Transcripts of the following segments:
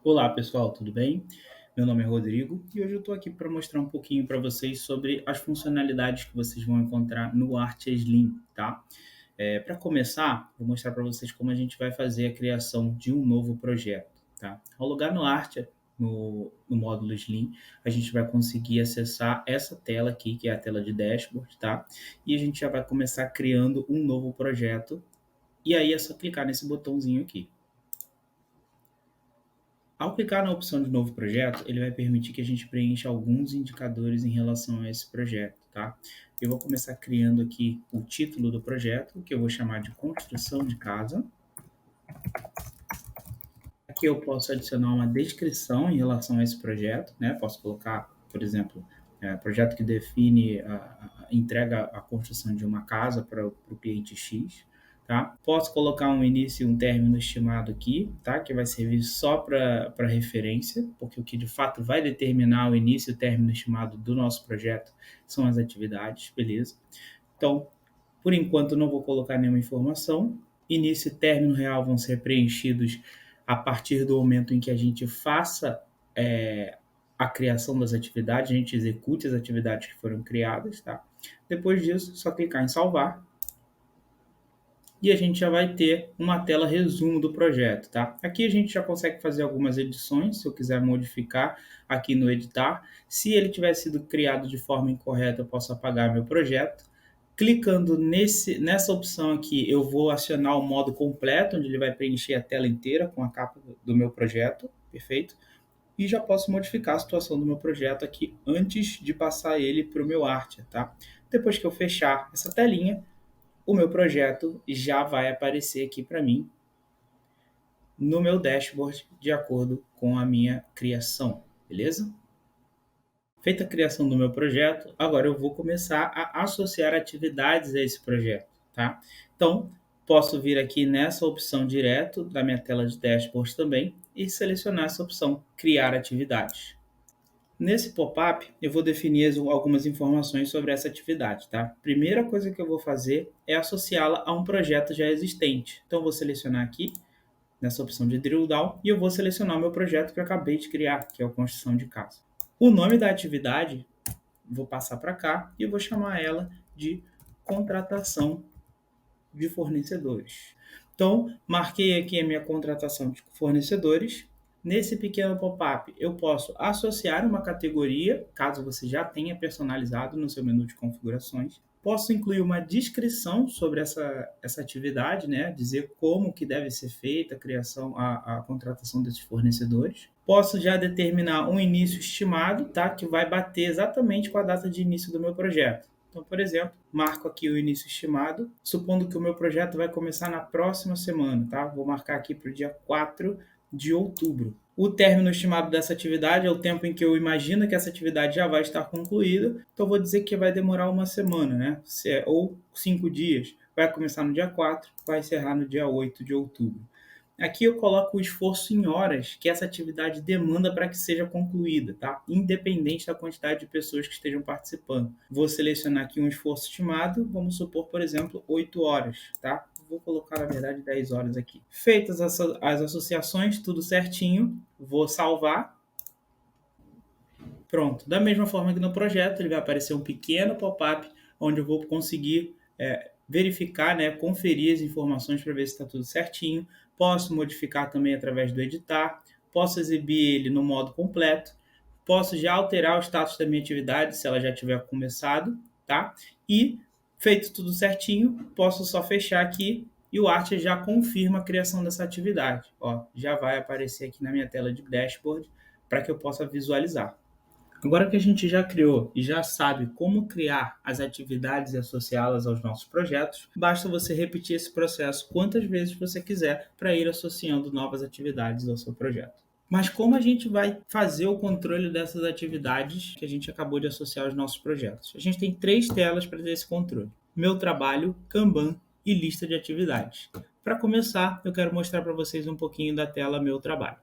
Olá pessoal, tudo bem? Meu nome é Rodrigo e hoje eu estou aqui para mostrar um pouquinho para vocês sobre as funcionalidades que vocês vão encontrar no Art Slim, tá? Para começar, vou mostrar para vocês como a gente vai fazer a criação de um novo projeto, tá? Ao logar no Art, no módulo Slim, a gente vai conseguir acessar essa tela aqui, que é a tela de dashboard, tá? E a gente já vai começar criando um novo projeto. E aí é só clicar nesse botãozinho aqui. Ao clicar na opção de novo projeto, ele vai permitir que a gente preencha alguns indicadores em relação a esse projeto, tá? Eu vou começar criando aqui o título do projeto, que eu vou chamar de construção de casa. Aqui eu posso adicionar uma descrição em relação a esse projeto, né? Posso colocar, por exemplo, projeto que define entrega a construção de uma casa para o cliente X. Tá? Posso colocar um início e um término estimado aqui, tá? Que vai servir só para referência, porque o que de fato vai determinar o início e o término estimado do nosso projeto são as atividades, beleza? Então, por enquanto, não vou colocar nenhuma informação. Início e término real vão ser preenchidos a partir do momento em que a gente faça a criação das atividades, a gente execute as atividades que foram criadas, tá? Depois disso, só clicar em salvar e a gente já vai ter uma tela resumo do projeto, tá? Aqui a gente já consegue fazer algumas edições, se eu quiser modificar aqui no editar. Se ele tiver sido criado de forma incorreta, eu posso apagar meu projeto. Clicando nessa opção aqui, eu vou acionar o modo completo, onde ele vai preencher a tela inteira com a capa do meu projeto, perfeito? E já posso modificar a situação do meu projeto aqui antes de passar ele para o meu arte, tá? Depois que eu fechar essa telinha, o meu projeto já vai aparecer aqui para mim no meu dashboard de acordo com a minha criação, beleza? Feita a criação do meu projeto, agora eu vou começar a associar atividades a esse projeto, tá? Então, posso vir aqui nessa opção direto da minha tela de dashboard também e selecionar essa opção criar atividades. Nesse pop-up, eu vou definir algumas informações sobre essa atividade, tá? Primeira coisa que eu vou fazer é associá-la a um projeto já existente. Então, eu vou selecionar aqui, nessa opção de drill down, e eu vou selecionar o meu projeto que eu acabei de criar, que é a construção de casa. O nome da atividade, vou passar para cá e eu vou chamar ela de contratação de fornecedores. Então, marquei aqui a minha contratação de fornecedores. Nesse pequeno pop-up, eu posso associar uma categoria, caso você já tenha personalizado no seu menu de configurações. Posso incluir uma descrição sobre essa atividade, né? Dizer como que deve ser feita a criação, a contratação desses fornecedores. Posso já determinar um início estimado, tá? Que vai bater exatamente com a data de início do meu projeto. Então, por exemplo, marco aqui o início estimado, supondo que o meu projeto vai começar na próxima semana, tá? Vou marcar aqui para o dia 4 de outubro. O término estimado dessa atividade é o tempo em que eu imagino que essa atividade já vai estar concluída, então vou dizer que vai demorar uma semana, né? Ou 5 dias. Vai começar no dia 4, vai encerrar no dia 8 de outubro. Aqui eu coloco o esforço em horas que essa atividade demanda para que seja concluída, tá? Independente da quantidade de pessoas que estejam participando. Vou selecionar aqui um esforço estimado, vamos supor, por exemplo, 8 horas, tá? Vou colocar, na verdade, 10 horas aqui. Feitas as associações, tudo certinho, vou salvar. Pronto. Da mesma forma que no projeto, ele vai aparecer um pequeno pop-up onde eu vou conseguir verificar, né, conferir as informações para ver se está tudo certinho. Posso modificar também através do editar. Posso exibir ele no modo completo. Posso já alterar o status da minha atividade se ela já tiver começado, tá? E feito tudo certinho, posso só fechar aqui e o Art já confirma a criação dessa atividade. Ó, já vai aparecer aqui na minha tela de dashboard para que eu possa visualizar. Agora que a gente já criou e já sabe como criar as atividades e associá-las aos nossos projetos, basta você repetir esse processo quantas vezes você quiser para ir associando novas atividades ao seu projeto. Mas como a gente vai fazer o controle dessas atividades que a gente acabou de associar aos nossos projetos? A gente tem 3 telas para ter esse controle: Meu Trabalho, Kanban e Lista de Atividades. Para começar, eu quero mostrar para vocês um pouquinho da tela Meu Trabalho.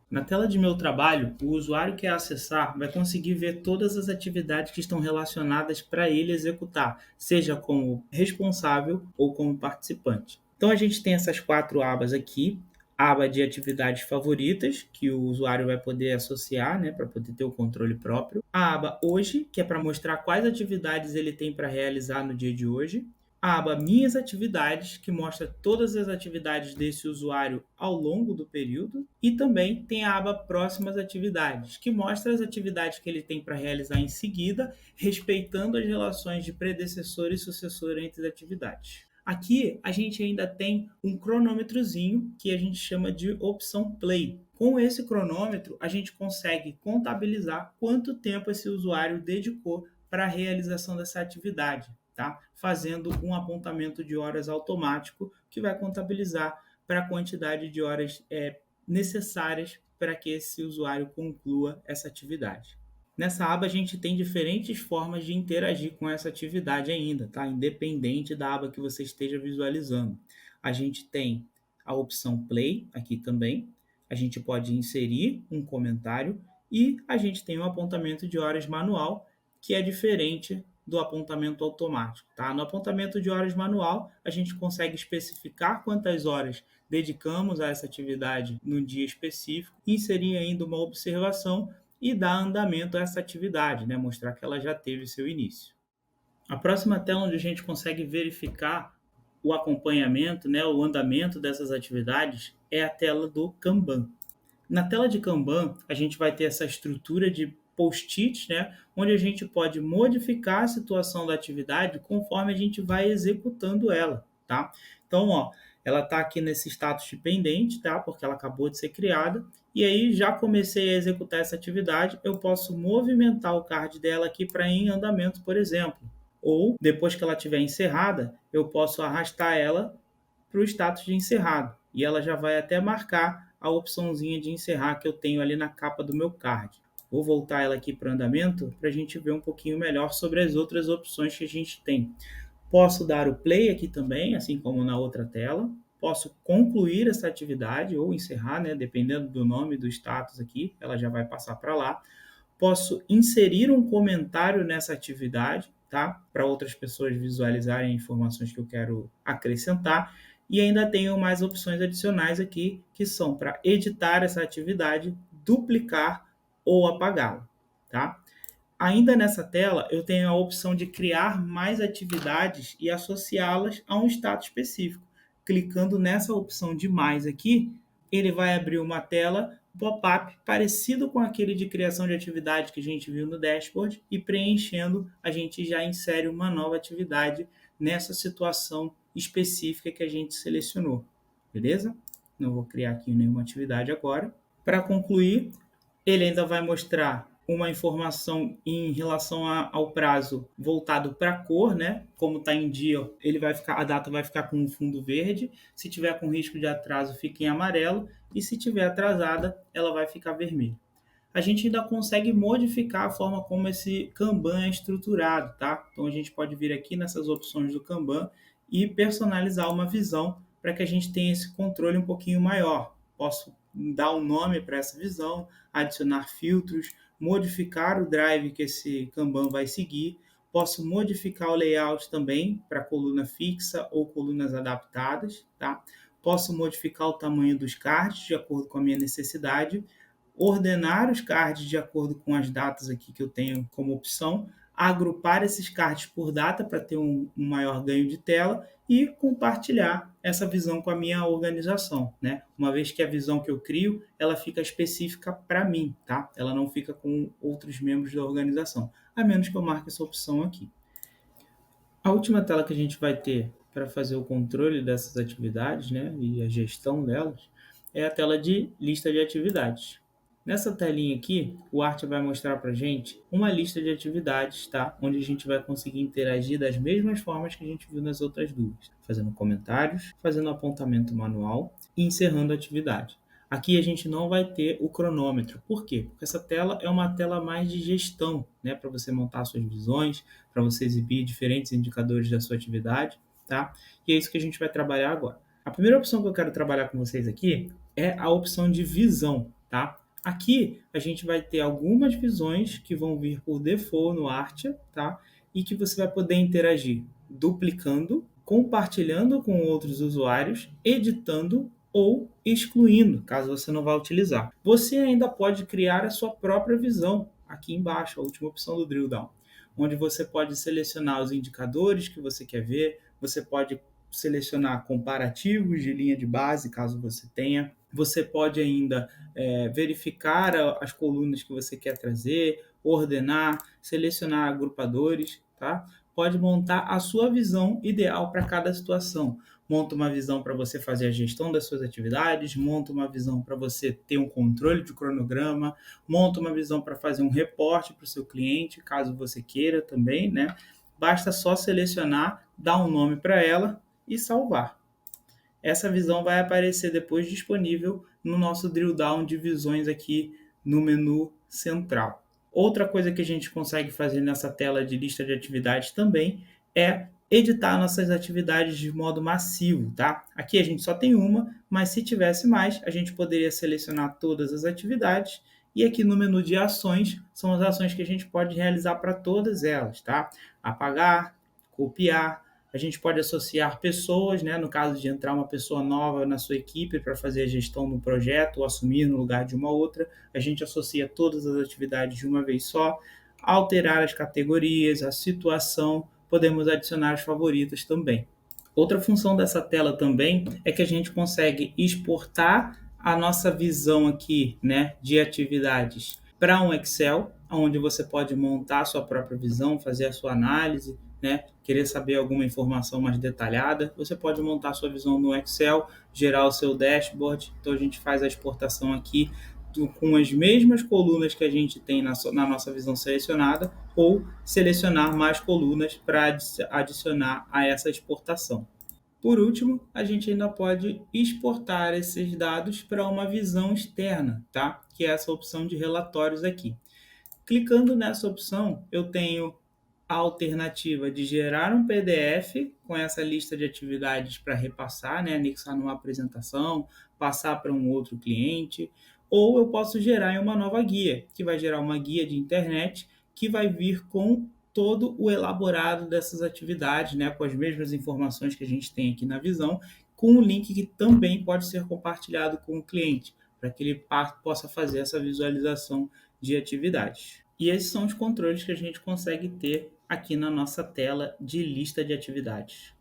Na tela de Meu Trabalho, o usuário que acessar vai conseguir ver todas as atividades que estão relacionadas para ele executar, seja como responsável ou como participante. Então a gente tem essas 4 abas aqui. aba de atividades favoritas, que o usuário vai poder associar, né, para poder ter o controle próprio. A aba Hoje, que é para mostrar quais atividades ele tem para realizar no dia de hoje. A aba Minhas Atividades, que mostra todas as atividades desse usuário ao longo do período. E também tem a aba Próximas Atividades, que mostra as atividades que ele tem para realizar em seguida, respeitando as relações de predecessor e sucessor entre as atividades. Aqui a gente ainda tem um cronômetrozinho que a gente chama de opção play. Com esse cronômetro, a gente consegue contabilizar quanto tempo esse usuário dedicou para a realização dessa atividade, tá? Fazendo um apontamento de horas automático que vai contabilizar para a quantidade de horas necessárias para que esse usuário conclua essa atividade. Nessa aba a gente tem diferentes formas de interagir com essa atividade ainda, tá? Independente da aba que você esteja visualizando. A gente tem a opção Play aqui também. A gente pode inserir um comentário e a gente tem um apontamento de horas manual, que é diferente do apontamento automático, tá? No apontamento de horas manual, a gente consegue especificar quantas horas dedicamos a essa atividade no dia específico, inserir ainda uma observação e dar andamento a essa atividade, né? Mostrar que ela já teve seu início. A próxima tela onde a gente consegue verificar o acompanhamento, né, o andamento dessas atividades é a tela do Kanban. Na tela de Kanban, a gente vai ter essa estrutura de post-its, né, onde a gente pode modificar a situação da atividade conforme a gente vai executando ela, tá? Então, ó, ela está aqui nesse status de pendente, tá? Porque ela acabou de ser criada. E aí, já comecei a executar essa atividade, eu posso movimentar o card dela aqui para ir em andamento, por exemplo. Ou, depois que ela estiver encerrada, eu posso arrastar ela para o status de encerrado. E ela já vai até marcar a opçãozinha de encerrar que eu tenho ali na capa do meu card. Vou voltar ela aqui para o andamento para a gente ver um pouquinho melhor sobre as outras opções que a gente tem. Posso dar o play aqui também, assim como na outra tela. Posso concluir essa atividade ou encerrar, né? Dependendo do nome do status aqui, ela já vai passar para lá. Posso inserir um comentário nessa atividade, tá? Para outras pessoas visualizarem informações que eu quero acrescentar. E ainda tenho mais opções adicionais aqui, que são para editar essa atividade, duplicar ou apagá-la, tá? Ainda nessa tela, eu tenho a opção de criar mais atividades e associá-las a um status específico. Clicando nessa opção de mais aqui, ele vai abrir uma tela pop-up parecido com aquele de criação de atividade que a gente viu no dashboard e preenchendo, a gente já insere uma nova atividade nessa situação específica que a gente selecionou. Beleza? Não vou criar aqui nenhuma atividade agora. Para concluir, ele ainda vai mostrar uma informação em relação ao prazo voltado para a cor, né? Como está em dia, a data vai ficar com um fundo verde. Se tiver com risco de atraso, fica em amarelo. E se tiver atrasada, ela vai ficar vermelha. A gente ainda consegue modificar a forma como esse Kanban é estruturado, tá? Então a gente pode vir aqui nessas opções do Kanban e personalizar uma visão para que a gente tenha esse controle um pouquinho maior. Posso dar um nome para essa visão, adicionar filtros, modificar o drive que esse Kanban vai seguir. Posso modificar o layout também para coluna fixa ou colunas adaptadas, tá? Posso modificar o tamanho dos cards de acordo com a minha necessidade, ordenar os cards de acordo com as datas aqui que eu tenho como opção, agrupar esses cards por data para ter um maior ganho de tela e compartilhar essa visão com a minha organização, né? Uma vez que a visão que eu crio, ela fica específica para mim, tá? Ela não fica com outros membros da organização, a menos que eu marque essa opção aqui. A última tela que a gente vai ter para fazer o controle dessas atividades, né, e a gestão delas, é a tela de lista de atividades. Nessa telinha aqui, o Art vai mostrar para a gente uma lista de atividades, tá? Onde a gente vai conseguir interagir das mesmas formas que a gente viu nas outras duas, fazendo comentários, fazendo apontamento manual e encerrando a atividade. Aqui a gente não vai ter o cronômetro. Por quê? Porque essa tela é uma tela mais de gestão, né? Para você montar suas visões, para você exibir diferentes indicadores da sua atividade, tá? E é isso que a gente vai trabalhar agora. A primeira opção que eu quero trabalhar com vocês aqui é a opção de visão, tá? Aqui a gente vai ter algumas visões que vão vir por default no Artia, tá? E que você vai poder interagir duplicando, compartilhando com outros usuários, editando ou excluindo, caso você não vá utilizar. Você ainda pode criar a sua própria visão, aqui embaixo, a última opção do drill down, onde você pode selecionar os indicadores que você quer ver, você pode selecionar comparativos de linha de base, caso você tenha. Você pode ainda verificar as colunas que você quer trazer, ordenar, selecionar agrupadores, tá? Pode montar a sua visão ideal para cada situação. Monta uma visão para você fazer a gestão das suas atividades, monta uma visão para você ter um controle de cronograma, monta uma visão para fazer um reporte para o seu cliente, caso você queira também, né? Basta só selecionar, dar um nome para ela e salvar. Essa visão vai aparecer depois disponível no nosso drill down de visões aqui no menu central. Outra coisa que a gente consegue fazer nessa tela de lista de atividades também é editar nossas atividades de modo massivo, tá? Aqui a gente só tem uma, mas se tivesse mais, a gente poderia selecionar todas as atividades e aqui no menu de ações, são as ações que a gente pode realizar para todas elas, tá? Apagar, copiar, a gente pode associar pessoas, né? No caso de entrar uma pessoa nova na sua equipe para fazer a gestão do projeto ou assumir no lugar de uma outra, a gente associa todas as atividades de uma vez só, alterar as categorias, a situação, podemos adicionar os favoritos também. Outra função dessa tela também é que a gente consegue exportar a nossa visão aqui, né, de atividades para um Excel, onde você pode montar a sua própria visão, fazer a sua análise, né, querer saber alguma informação mais detalhada, você pode montar a sua visão no Excel, gerar o seu dashboard. Então a gente faz a exportação aqui com as mesmas colunas que a gente tem na nossa visão selecionada, ou selecionar mais colunas para adicionar a essa exportação. Por último, a gente ainda pode exportar esses dados para uma visão externa, tá? Que é essa opção de relatórios aqui. Clicando nessa opção, eu tenho a alternativa de gerar um PDF com essa lista de atividades para repassar, né, anexar numa apresentação, passar para um outro cliente, ou eu posso gerar em uma nova guia, que vai gerar uma guia de internet que vai vir com todo o elaborado dessas atividades, né, com as mesmas informações que a gente tem aqui na visão, com um link que também pode ser compartilhado com o cliente, para que ele possa fazer essa visualização de atividades. E esses são os controles que a gente consegue ter aqui na nossa tela de lista de atividades.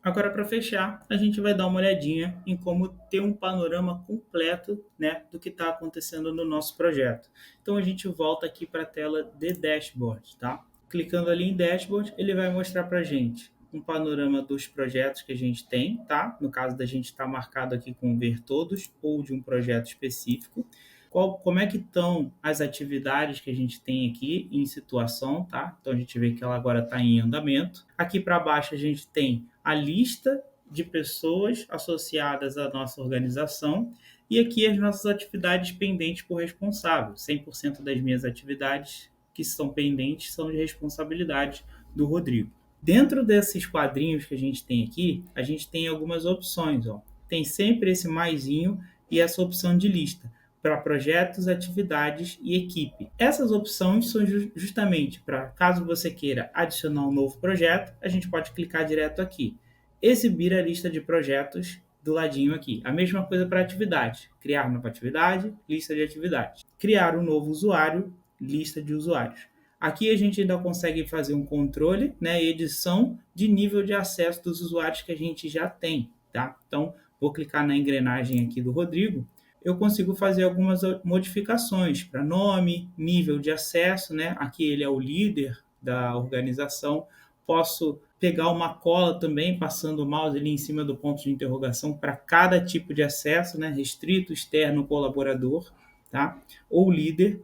Agora, para fechar, a gente vai dar uma olhadinha em como ter um panorama completo, né, do que está acontecendo no nosso projeto. Então, a gente volta aqui para a tela de Dashboard, tá? Clicando ali em Dashboard, ele vai mostrar para a gente um panorama dos projetos que a gente tem, tá? No caso da gente estar marcado aqui com ver todos ou de um projeto específico. Como é que estão as atividades que a gente tem aqui em situação, tá? Então a gente vê que ela agora está em andamento. Aqui para baixo a gente tem a lista de pessoas associadas à nossa organização e aqui as nossas atividades pendentes por responsável. 100% das minhas atividades que estão pendentes são de responsabilidade do Rodrigo. Dentro desses quadrinhos que a gente tem aqui, a gente tem algumas opções, ó. Tem sempre esse maisinho e essa opção de lista para projetos, atividades e equipe. Essas opções são justamente para, caso você queira adicionar um novo projeto, a gente pode clicar direto aqui. Exibir a lista de projetos do ladinho aqui. A mesma coisa para atividade. Criar nova atividade, lista de atividades. Criar um novo usuário, lista de usuários. Aqui a gente ainda consegue fazer um controle, né, e edição de nível de acesso dos usuários que a gente já tem, tá? Então, vou clicar na engrenagem aqui do Rodrigo, eu consigo fazer algumas modificações para nome, nível de acesso, né? Aqui ele é o líder da organização. Posso pegar uma cola também, passando o mouse ali em cima do ponto de interrogação para cada tipo de acesso, né? Restrito, externo, colaborador, tá? Ou líder.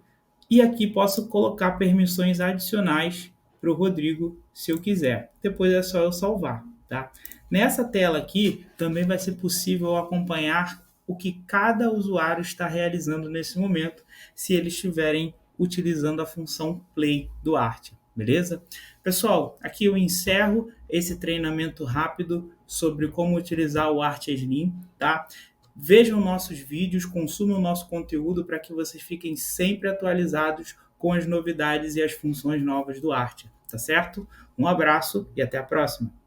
E aqui posso colocar permissões adicionais para o Rodrigo, se eu quiser. Depois é só eu salvar, tá? Nessa tela aqui, também vai ser possível acompanhar o que cada usuário está realizando nesse momento, se eles estiverem utilizando a função Play do Artia, beleza? Pessoal, aqui eu encerro esse treinamento rápido sobre como utilizar o Artia Slim, tá? Vejam nossos vídeos, consumam nosso conteúdo para que vocês fiquem sempre atualizados com as novidades e as funções novas do Artia, tá certo? Um abraço e até a próxima!